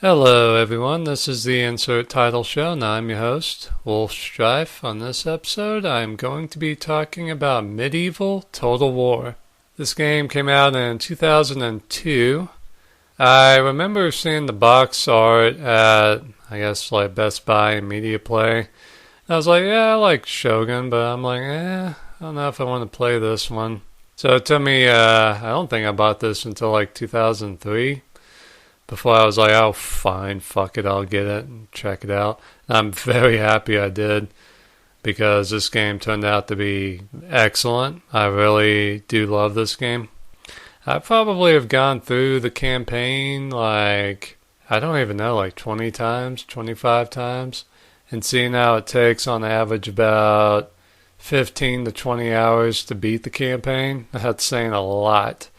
Hello, everyone. This is the Insert Title Show, and I'm your host, Wolf Strife. On this episode, I'm going to be talking about Medieval Total War. This game came out in 2002. I remember seeing the box art at, like Best Buy and Media Play. I was like, yeah, I like Shogun, but I'm like, I don't know if I want to play this one. So it took me, I don't think I bought this until like 2003. Before I was like, oh, fine, fuck it, I'll get it and check it out. And I'm very happy I did because this game turned out to be excellent. I really do love this game. I probably have gone through the campaign like, I don't even know, like 20 times, 25 times. And seeing how it takes on average about 15 to 20 hours to beat the campaign, that's saying a lot.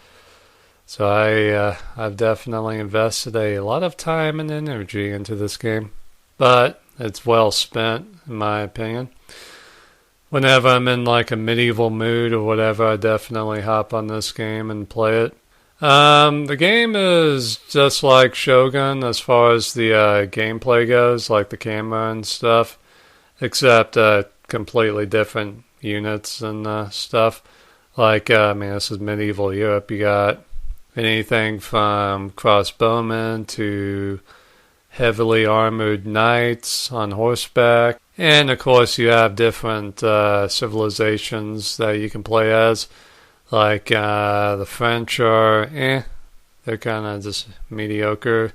So I've definitely invested a lot of time and energy into this game, but it's well spent in my opinion. Whenever I'm in like a medieval mood or whatever, I definitely hop on this game and play it. The game is just like Shogun as far as the gameplay goes, like the camera and stuff, except completely different units and stuff. Like, this is medieval Europe. You got anything from crossbowmen to heavily armored knights on horseback. And of course you have different civilizations that you can play as. Like the French are, they're kind of just mediocre.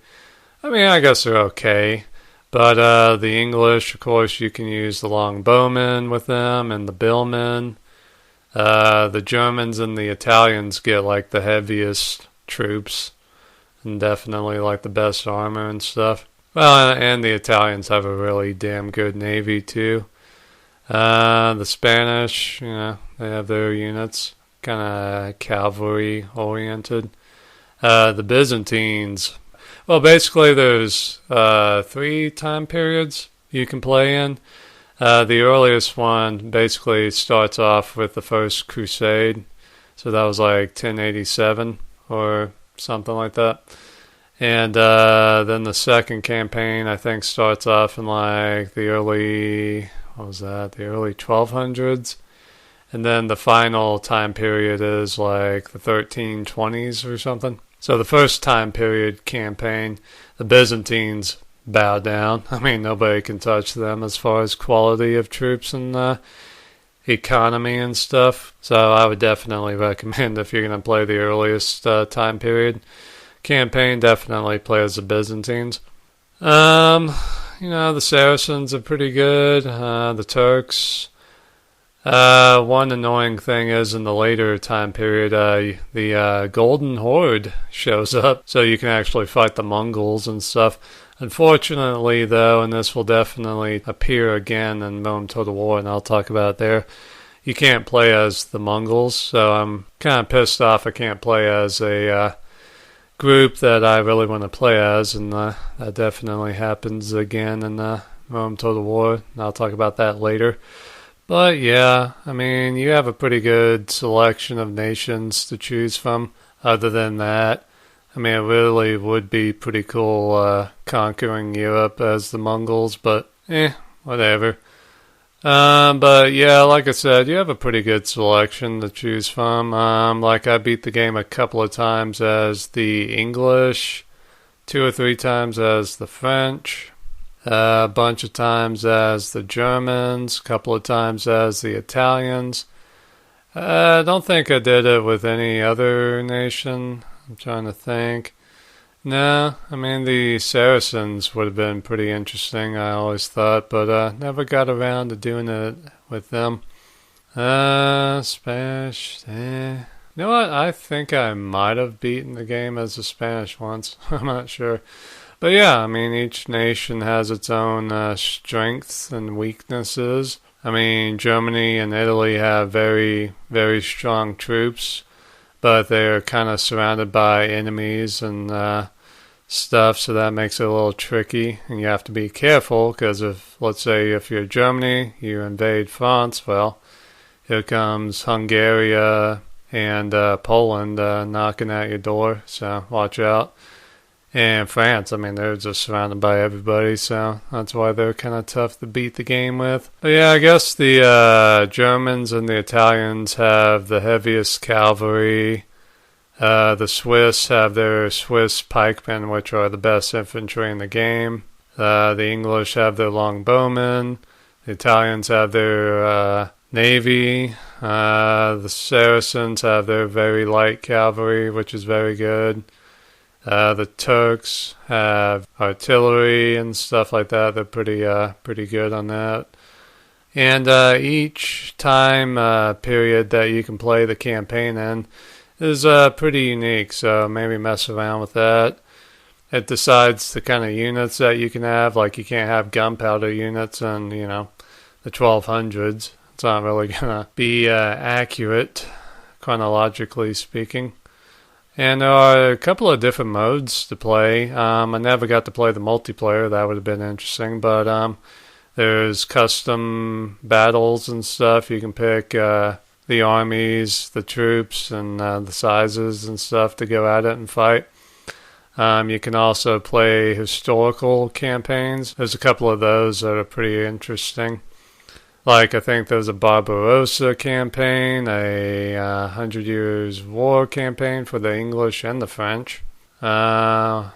I guess they're okay. But the English, of course, you can use the longbowmen with them and the billmen. The Germans and the Italians get like the heaviest troops and definitely like the best armor and stuff. Well, and the Italians have a really damn good navy too. The Spanish, they have their units, kind of cavalry oriented. The Byzantines, well, basically there's 3 time periods you can play in. The earliest one basically starts off with the First Crusade, so that was like 1087 or something like that. And then the second campaign, I think, starts off in like the early 1200s. And then the final time period is like the 1320s or something. So the first time period campaign, the Byzantines bow down. Nobody can touch them as far as quality of troops and economy and stuff. So I would definitely recommend, if you're going to play the earliest time period campaign, definitely play as the Byzantines. The Saracens are pretty good. The Turks. One annoying thing is in the later time period, the Golden Horde shows up, so you can actually fight the Mongols and stuff. Unfortunately, though, and this will definitely appear again in Rome Total War, and I'll talk about it there, you can't play as the Mongols, so I'm kind of pissed off I can't play as a group that I really want to play as, and that definitely happens again in Rome Total War, and I'll talk about that later. But yeah, you have a pretty good selection of nations to choose from. Other than that, it really would be pretty cool conquering Europe as the Mongols, but whatever. But yeah, like I said, you have a pretty good selection to choose from. I beat the game a couple of times as the English, 2 or 3 times as the French, a bunch of times as the Germans, a couple of times as the Italians. I don't think I did it with any other nation. I'm trying to think. No, the Saracens would have been pretty interesting, I always thought, but never got around to doing it with them. Spanish, You know what? I think I might have beaten the game as a Spanish once. I'm not sure. But yeah, each nation has its own strengths and weaknesses. Germany and Italy have very, very strong troops, but they're kind of surrounded by enemies and stuff, so that makes it a little tricky, and you have to be careful, because let's say if you're Germany, you invade France, well, here comes Hungary and Poland knocking at your door, so watch out. And France, I mean, they're just surrounded by everybody, so that's why they're kind of tough to beat the game with. But yeah, I guess the Germans and the Italians have the heaviest cavalry. The Swiss have their Swiss pikemen, which are the best infantry in the game. The English have their longbowmen. The Italians have their navy. The Saracens have their very light cavalry, which is very good. The Turks have artillery and stuff like that. They're pretty good on that. And each time period that you can play the campaign in is pretty unique, so maybe mess around with that. It decides the kind of units that you can have. Like, you can't have gunpowder units in, the 1200s. It's not really going to be accurate, chronologically speaking. And there are a couple of different modes to play. I never got to play the multiplayer. That would have been interesting. But there's custom battles and stuff. You can pick the armies, the troops, and the sizes and stuff to go at it and fight. You can also play historical campaigns. There's a couple of those that are pretty interesting. Like, I think there's a Barbarossa campaign, a 100 Years' War campaign for the English and the French. I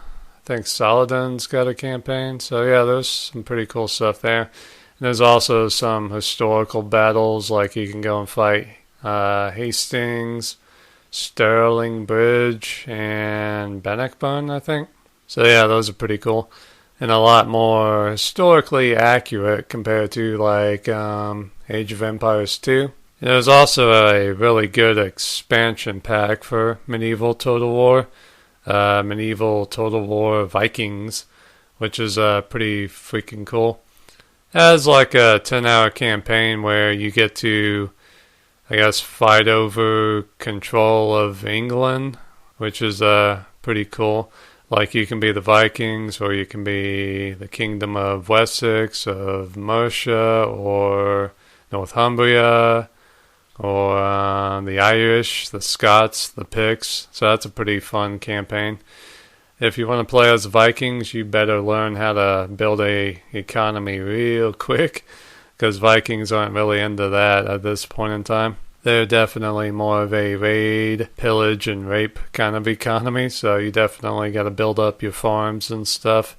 think Saladin's got a campaign. So yeah, there's some pretty cool stuff there. And there's also some historical battles, like you can go and fight Hastings, Stirling Bridge, and Bannockburn, I think. So yeah, those are pretty cool. And a lot more historically accurate compared to like Age of Empires 2. There's also a really good expansion pack for Medieval Total War, Medieval Total War Vikings, which is pretty freaking cool. It has like a 10-hour campaign where you get to, I guess, fight over control of England, which is pretty cool. Like, you can be the Vikings, or you can be the Kingdom of Wessex, of Mercia, or Northumbria, or the Irish, the Scots, the Picts. So that's a pretty fun campaign. If you want to play as the Vikings, you better learn how to build a economy real quick, because Vikings aren't really into that at this point in time. They're definitely more of a raid, pillage, and rape kind of economy, so you definitely got to build up your farms and stuff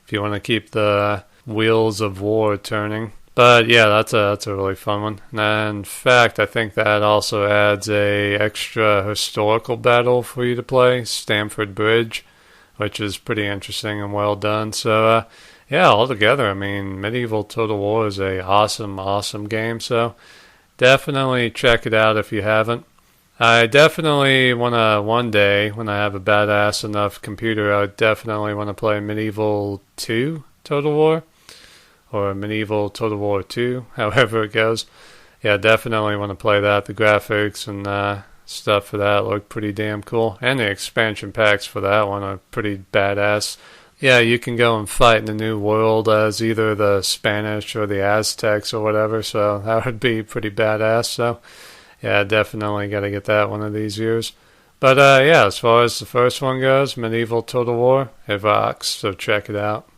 if you want to keep the wheels of war turning. But yeah, that's a really fun one. And in fact, I think that also adds a extra historical battle for you to play, Stamford Bridge, which is pretty interesting and well done. So yeah, altogether, I mean, Medieval Total War is a awesome game, so definitely check it out if you haven't. I definitely want to, one day, when I have a badass enough computer, I definitely want to play Medieval 2 Total War, or Medieval Total War 2, however it goes. Yeah, definitely want to play that. The graphics and stuff for that look pretty damn cool. And the expansion packs for that one are pretty badass. Yeah, you can go and fight in the New World as either the Spanish or the Aztecs or whatever, so that would be pretty badass. So, yeah, definitely got to get that one of these years. But, yeah, as far as the first one goes, Medieval Total War, it rocks, so check it out.